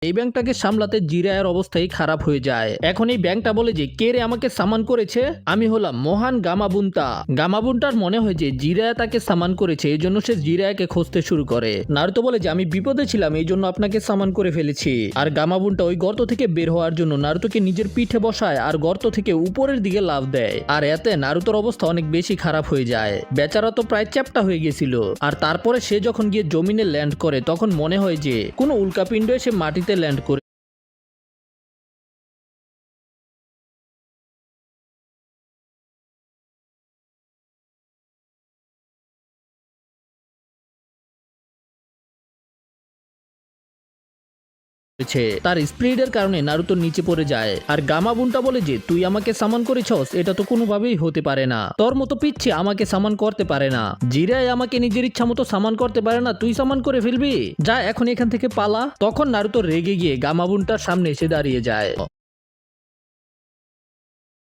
এই ব্যাংকটাকে সামলাতে জিরায়ার অবস্থাই খারাপ হয়ে যায়। এখন এই ব্যাংকটা বলে যে কে রে আমাকে সামান করেছে, আমি হলাম মহান গামাবুন্তা। গামাবুন্টার মনে হয় যে জিরায়া তাকে সামান করেছে, এই জন্য সে জিরায়াকে খুঁজতে শুরু করে। নারুতো বলে যে আমি বিপদে ছিলাম, এই জন্য আপনাকে সামান করে ফেলেছি। আর গামাবুন্টা ওই গর্ত থেকে বের হওয়ার জন্য নারুতোকে নিজের পিঠে বসায় আর গর্ত থেকে উপরের দিকে লাফ দেয়। আর এতে নারুতোর অবস্থা অনেক বেশি খারাপ হয়ে যায়। বেচারা তো প্রায় চ্যাপ্টা হয়ে গেছিল। আর তারপরে সে যখন গিয়ে জমিনে ল্যান্ড করে তখন মনে হয় যে কোনো উল্কাপিণ্ড এসে মাটিতে ল্যান্ড করে তার স্পিডের কারণে নারুতো নিচে পড়ে যায়। আর গামাবুন্টা বলে যে তুই আমাকে সামান করেছস, এটা তো কোনোভাবেই হতে পারে না, তোর মতো পিচ্ছি আমাকে সামান করতে পারে না। জিরাই আমাকে নিজের ইচ্ছা মতো সামান করতে পারে না, তুই সামান করে ফেলবি, যা এখন এখান থেকে পালা। তখন নারুতো রেগে গিয়ে গামাবুন্টার সামনে এসে দাঁড়িয়ে যায়।